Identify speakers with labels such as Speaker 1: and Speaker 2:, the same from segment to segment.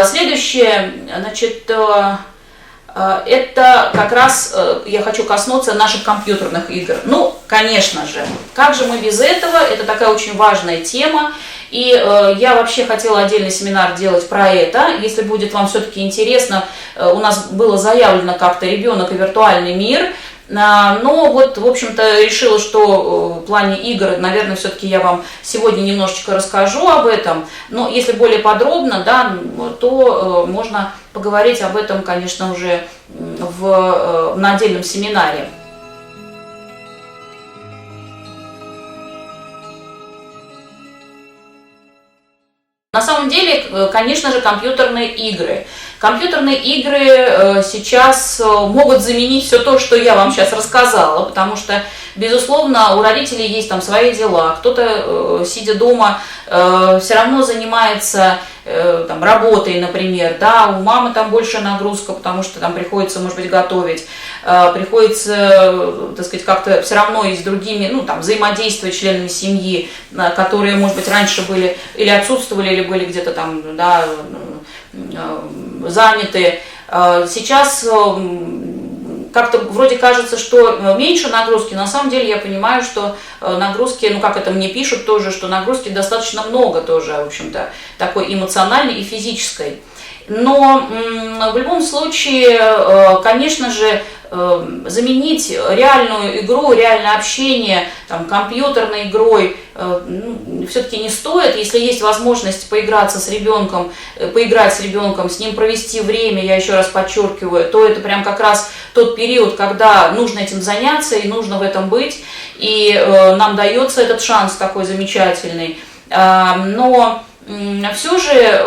Speaker 1: Следующее, значит, это как раз я хочу коснуться наших компьютерных игр. Ну, конечно же, как же мы без этого? Это такая очень важная тема. И я вообще хотела отдельный семинар делать про это. Если будет вам все-таки интересно, у нас было заявлено как-то «Ребенок и виртуальный мир». Но вот, в общем-то, решила, что в плане игр, наверное, все-таки я вам сегодня немножечко расскажу об этом. Но если более подробно, да, то можно поговорить об этом, конечно, уже на отдельном семинаре. На самом деле, конечно же, компьютерные игры. Компьютерные игры сейчас могут заменить все то, что я вам сейчас рассказала, потому что, безусловно, у родителей есть там свои дела. Кто-то, сидя дома, все равно занимается там, работой, например, да, у мамы там большая нагрузка, потому что там приходится, может быть, готовить, приходится, так сказать, как-то все равно и с другими, ну, там, взаимодействовать с членами семьи, которые, может быть, раньше были или отсутствовали, или были где-то там, да, заняты. Сейчас как-то вроде кажется, что меньше нагрузки, но на самом деле я понимаю, что нагрузки, ну как это мне пишут тоже, что нагрузки достаточно много тоже, в общем-то, такой эмоциональной и физической. Но в любом случае, конечно же, заменить реальную игру, реальное общение там, компьютерной игрой все-таки не стоит. Если есть возможность поиграться с ребенком, поиграть с ребенком, с ним провести время, я еще раз подчеркиваю, то это прям как раз тот период, когда нужно этим заняться и нужно в этом быть. И нам дается этот шанс такой замечательный. Но все же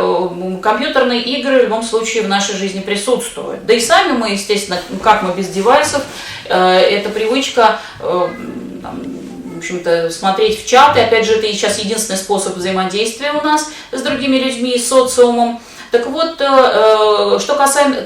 Speaker 1: компьютерные игры в любом случае в нашей жизни присутствуют. Да и сами мы, естественно, как мы без девайсов, это привычка, в общем-то, смотреть в чаты. Опять же, это сейчас единственный способ взаимодействия у нас с другими людьми, с социумом. Так вот, что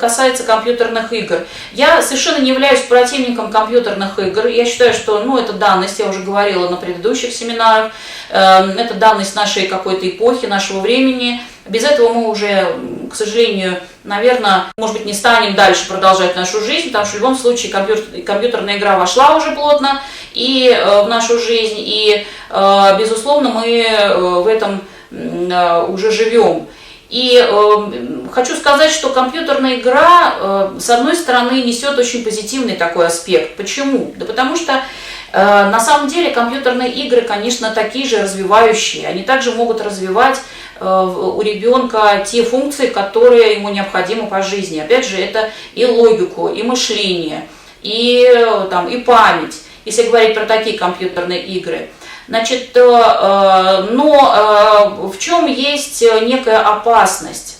Speaker 1: касается компьютерных игр. Я совершенно не являюсь противником компьютерных игр. Я считаю, что это данность, я уже говорила на предыдущих семинарах, это данность нашей какой-то эпохи, нашего времени. Без этого мы уже, к сожалению, наверное, может быть, не станем дальше продолжать нашу жизнь, потому что в любом случае компьютерная игра вошла уже плотно и в нашу жизнь, и, безусловно, мы в этом уже живем. И хочу сказать, что компьютерная игра, с одной стороны, несет очень позитивный такой аспект. Почему? Да потому что на самом деле компьютерные игры, конечно, такие же развивающие. Они также могут развивать у ребенка те функции, которые ему необходимы по жизни. Опять же, это и логику, и мышление, и память, если говорить про такие компьютерные игры. Значит, но в чем есть некая опасность?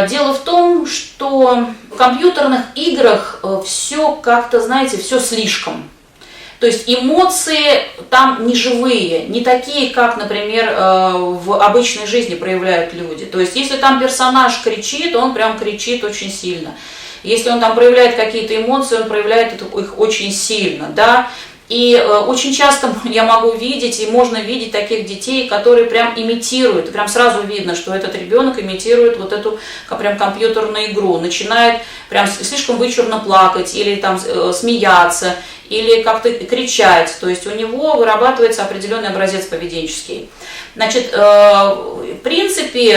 Speaker 1: Дело в том, что в компьютерных играх все как-то, знаете, все слишком. То есть эмоции там не живые, не такие, как, например, в обычной жизни проявляют люди. То есть если там персонаж кричит, он прям кричит очень сильно. Если он там проявляет какие-то эмоции, он проявляет их очень сильно, да. И очень часто я могу видеть, и можно видеть таких детей, которые прям имитируют, прям сразу видно, что этот ребенок имитирует вот эту прям компьютерную игру, начинает прям слишком вычурно плакать, или там смеяться, или как-то кричать, то есть у него вырабатывается определенный образец поведенческий. Значит, в принципе,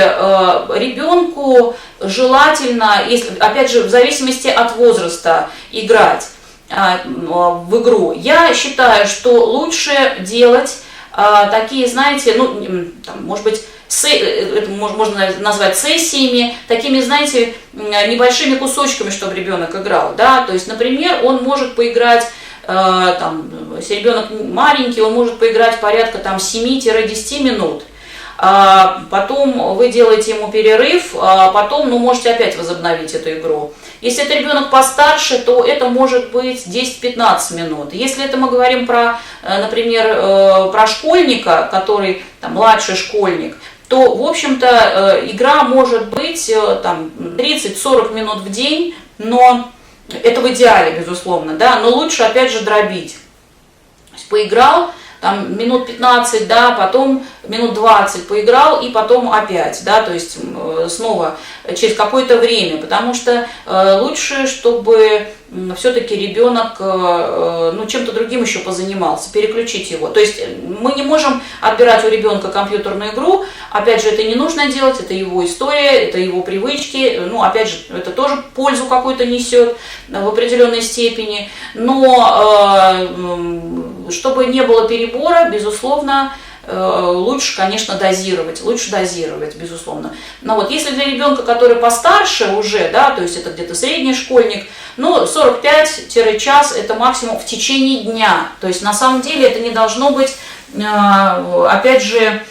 Speaker 1: ребенку желательно, если, опять же, в зависимости от возраста играть в игру. Я считаю, что лучше делать такие, знаете, может быть, это можно назвать сессиями, такими, знаете, небольшими кусочками, чтобы ребенок играл, да, то есть, например, он может поиграть, если ребенок маленький, он может поиграть порядка 7-10 минут. Потом вы делаете ему перерыв, потом, можете опять возобновить эту игру. Если это ребенок постарше, то это может быть 10-15 минут. Если это мы говорим про, например, про школьника, который младший школьник, то, в общем-то, игра может быть 30-40 минут в день, но это в идеале, безусловно, да, но лучше, опять же, дробить. То есть поиграл, там минут 15, да, потом минут 20 поиграл и потом опять, да, то есть снова через какое-то время, потому что лучше, чтобы все-таки ребенок ну, чем-то другим еще позанимался, переключить его. То есть мы не можем отбирать у ребенка компьютерную игру, опять же, это не нужно делать, это его история, это его привычки, ну, опять же, это тоже пользу какую-то несет в определенной степени, но чтобы не было перебора, безусловно, лучше, конечно, дозировать, безусловно. Но вот если для ребенка, который постарше уже, да, то есть это где-то средний школьник, ну, 45-час это максимум в течение дня. То есть на самом деле это не должно быть, опять же,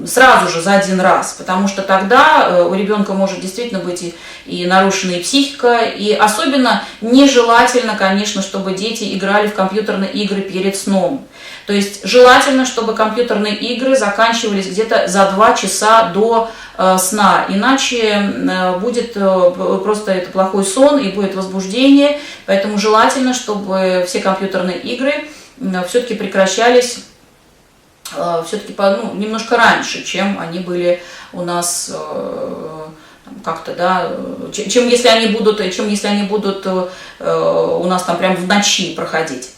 Speaker 1: сразу же за один раз, потому что тогда у ребенка может действительно быть и нарушена и психика, и особенно нежелательно, конечно, чтобы дети играли в компьютерные игры перед сном. То есть желательно, чтобы компьютерные игры заканчивались где-то за 2 часа до сна, иначе будет просто это плохой сон и будет возбуждение, поэтому желательно, чтобы все компьютерные игры все-таки прекращались все-таки ну, немножко раньше, чем они были у нас как-то, да, чем если они будут у нас там прям в ночи проходить.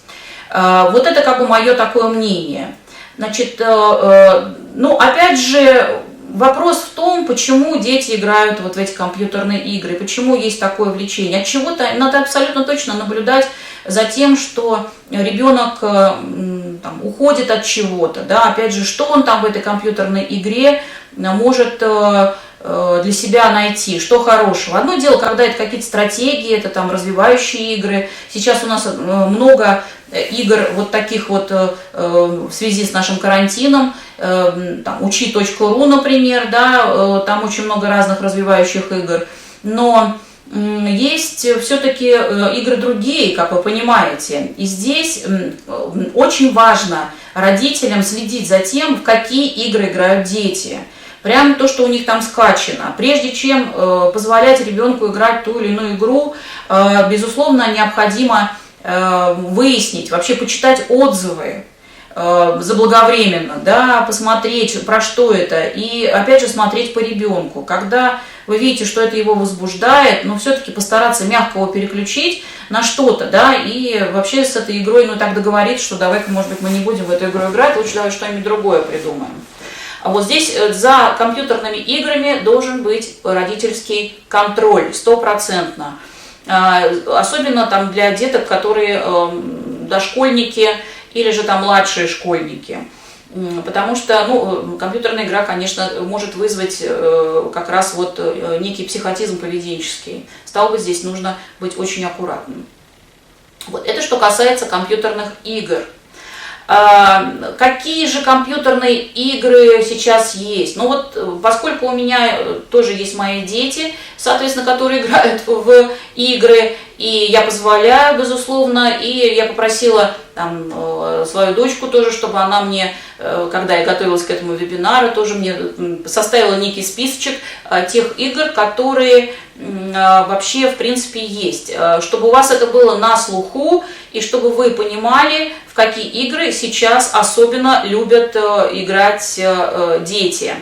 Speaker 1: Вот это как бы мое такое мнение. Значит, ну, опять же, вопрос в том, почему дети играют вот в эти компьютерные игры, почему есть такое влечение. От чего-то надо абсолютно точно наблюдать за тем, что ребенок там, уходит от чего-то, да, опять же, что он там в этой компьютерной игре может для себя найти, что хорошего. Одно дело, когда это какие-то стратегии, это там развивающие игры. Сейчас у нас много игр вот таких вот в связи с нашим карантином, там, учи.ру, например, да, там очень много разных развивающих игр, но есть все-таки игры другие, как вы понимаете, и здесь очень важно родителям следить за тем, в какие игры играют дети. Прямо то, что у них там скачано. Прежде чем позволять ребенку играть ту или иную игру, безусловно, необходимо выяснить, вообще почитать отзывы заблаговременно, да, посмотреть, про что это, и опять же смотреть по ребенку. Когда вы видите, что это его возбуждает, но все-таки постараться мягко его переключить на что-то, да, и вообще с этой игрой, ну, так договориться, что давай-ка, может быть, мы не будем в эту игру играть, лучше давай что-нибудь другое придумаем. А вот здесь за компьютерными играми должен быть родительский контроль, 100%. Особенно там для деток, которые дошкольники или же там младшие школьники. Потому что, ну, компьютерная игра, конечно, может вызвать как раз вот некий психотизм поведенческий. Стало быть, здесь нужно быть очень аккуратным. Вот. Это что касается компьютерных игр. Какие же компьютерные игры сейчас есть? Ну вот, поскольку у меня тоже есть мои дети, соответственно, которые играют в игры, и я позволяю, безусловно, и я попросила там свою дочку тоже, чтобы она мне, когда я готовилась к этому вебинару, тоже мне составила некий списочек тех игр, которые вообще, в принципе, есть. Чтобы у вас это было на слуху, и чтобы вы понимали, в какие игры сейчас особенно любят играть дети.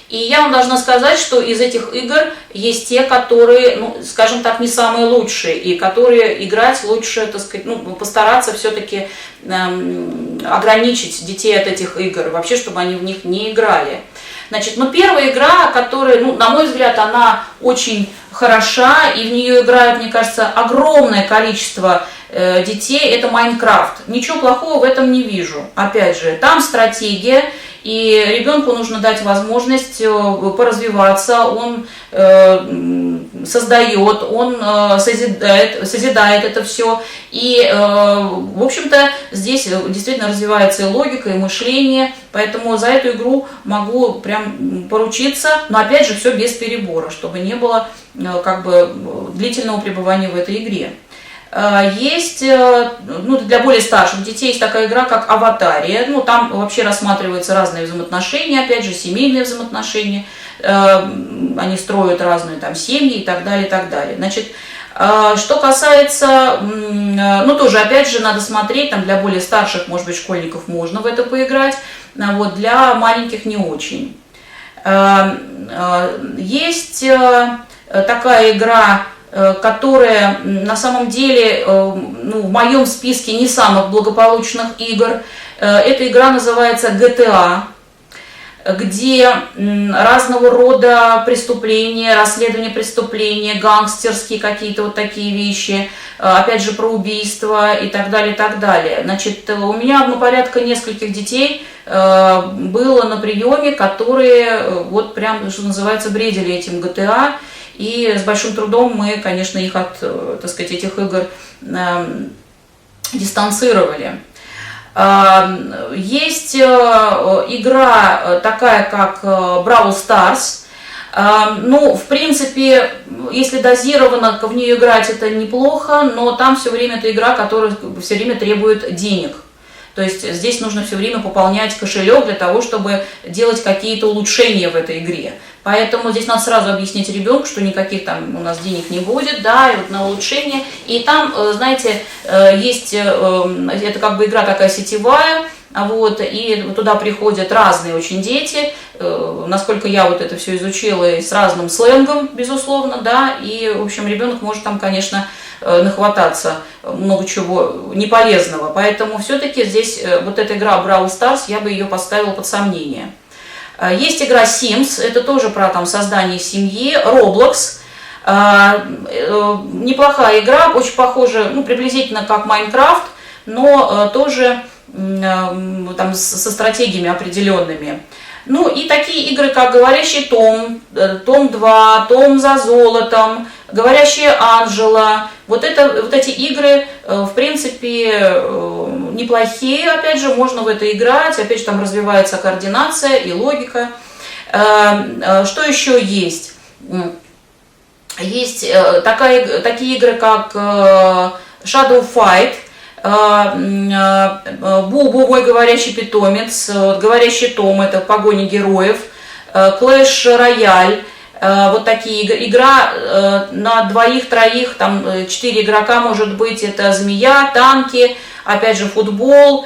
Speaker 1: И я вам должна сказать, что из этих игр есть те, которые, ну, скажем так, не самые лучшие, и которые играть лучше, так сказать, ну, постараться все-таки ограничить детей от этих игр, вообще, чтобы они в них не играли. Значит, ну, первая игра, которая, ну, на мой взгляд, она очень хороша, и в нее играют, мне кажется, огромное количество детей, это Майнкрафт. Ничего плохого в этом не вижу. Опять же, там стратегия, и ребенку нужно дать возможность поразвиваться, он создает, он созидает это все. И, в общем-то, здесь действительно развивается и логика, и мышление, поэтому за эту игру могу прям поручиться, но опять же все без перебора, чтобы не было как бы длительного пребывания в этой игре. Есть, ну, для более старших детей есть такая игра, как Аватария. Ну, там вообще рассматриваются разные взаимоотношения, опять же, семейные взаимоотношения. Они строят разные там семьи и так далее, и так далее. Значит, Что касается, ну тоже опять же надо смотреть, там для более старших, может быть, школьников можно в это поиграть, вот для маленьких не очень. Есть такая игра, которая на самом деле, ну, в моем списке не самых благополучных игр. Эта игра называется GTA, где разного рода преступления, расследования преступления, гангстерские какие-то вот такие вещи, опять же про убийства и так далее, и так далее. Значит, у меня порядка нескольких детей было на приеме, которые вот прям, что называется, бредили этим GTA, и с большим трудом мы, конечно, их от, так сказать, этих игр дистанцировали. Есть игра такая, как Brawl Stars. Ну, в принципе, если дозированно в нее играть, это неплохо, но там все время это игра, которая все время требует денег. То есть здесь нужно все время пополнять кошелек для того, чтобы делать какие-то улучшения в этой игре. Поэтому здесь надо сразу объяснить ребенку, что никаких там у нас денег не будет, да, и вот на улучшение. И там, знаете, есть, это как бы игра такая сетевая, вот, и туда приходят разные очень дети, насколько я вот это все изучила, и с разным сленгом, безусловно, да, и, в общем, ребенок может там, конечно, нахвататься много чего неполезного. Поэтому все-таки здесь вот эта игра Brawl Stars, я бы ее поставила под сомнение. Есть игра Sims, это тоже про там создание семьи. Roblox, неплохая игра, очень похожа, ну, приблизительно как Minecraft, но тоже там со стратегиями определенными. Ну и такие игры, как «Говорящий Том», «Том 2», «Том за золотом», «Говорящая Анжела». Вот эти игры, в принципе, неплохие, опять же, можно в это играть, опять же, там развивается координация и логика. Что еще есть? Есть такие игры, как Shadow Fight, Бубу, мой говорящий питомец, Говорящий Том, это погоня героев, Clash Royale, вот такие игры. Игра на двоих-троих, там 4 игрока может быть, это змея, танки, опять же футбол,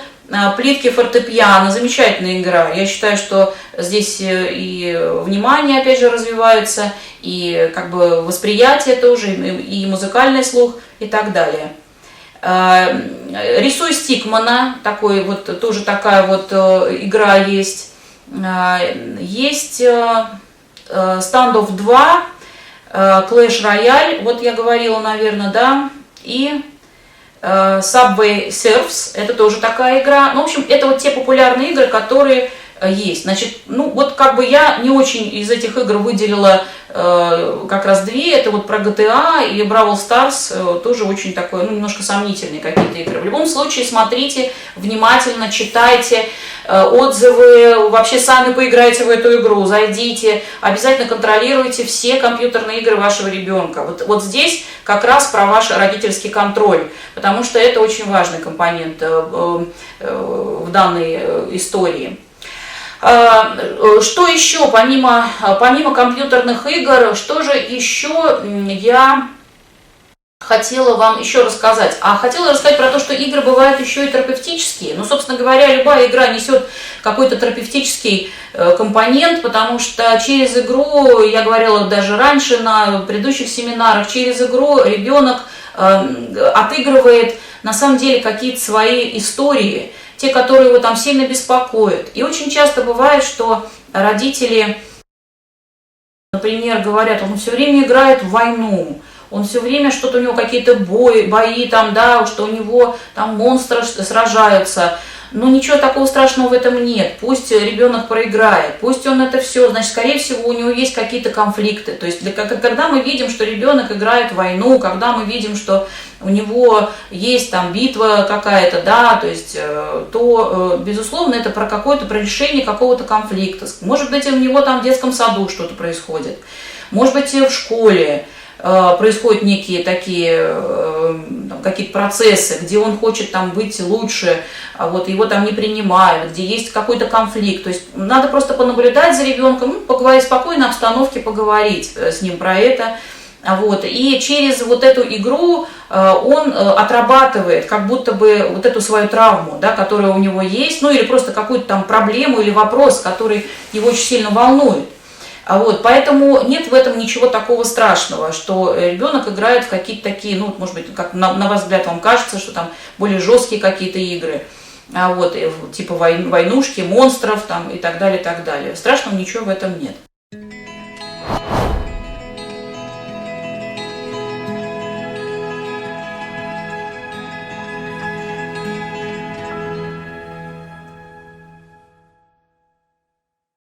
Speaker 1: плитки фортепиано, замечательная игра. Я считаю, что здесь и внимание, опять же, развивается, и как бы восприятие тоже, и музыкальный слух, и так далее. Рисуй Стикмана, такой вот, тоже такая вот игра есть. Есть Standoff 2, Clash Royale, вот я говорила, наверное, да, и Subway Surfers, это тоже такая игра. Ну, в общем, это вот те популярные игры, которые есть. Значит, ну вот как бы я не очень из этих игр выделила как раз две, это вот про GTA и Brawl Stars, тоже очень такое, ну, немножко сомнительные какие-то игры. В любом случае, смотрите внимательно, читайте отзывы, вообще сами поиграйте в эту игру, зайдите, обязательно контролируйте все компьютерные игры вашего ребенка. Вот здесь как раз про ваш родительский контроль, потому что это очень важный компонент в данной истории. Что еще, помимо компьютерных игр, что же еще я хотела вам еще рассказать? Хотела рассказать про то, что игры бывают еще и терапевтические. Ну, собственно говоря, любая игра несет какой-то терапевтический компонент, потому что через игру, я говорила даже раньше на предыдущих семинарах, через игру ребенок отыгрывает на самом деле какие-то свои истории, те, которые его там сильно беспокоят. И очень часто бывает, что родители, например, говорят, он все время играет в войну, он все время что-то у него какие-то бои там, да, что у него там монстры сражаются. Но ничего такого страшного в этом нет. Пусть ребенок проиграет, пусть он это все, значит, скорее всего, у него есть какие-то конфликты. То есть, когда мы видим, что ребенок играет в войну, когда мы видим, что у него есть там битва какая-то, да, то есть, то, безусловно, это про решение какого-то конфликта. Может быть, у него там в детском саду что-то происходит, может быть, в школе происходят некие такие какие-то процессы, где он хочет там быть лучше, вот его там не принимают, где есть какой-то конфликт. То есть надо просто понаблюдать за ребенком, поговорить в спокойной обстановке, поговорить с ним про это, Вот, и через вот эту игру он отрабатывает как будто бы вот эту свою травму, да, которая у него есть, ну или просто какую-то там проблему или вопрос, который его очень сильно волнует. Вот, поэтому нет в этом ничего такого страшного, что ребенок играет в какие-то такие, ну, может быть, как на ваш взгляд вам кажется, что там более жесткие какие-то игры, вот, типа войнушки, монстров там, и так далее, и так далее. Страшного ничего в этом нет.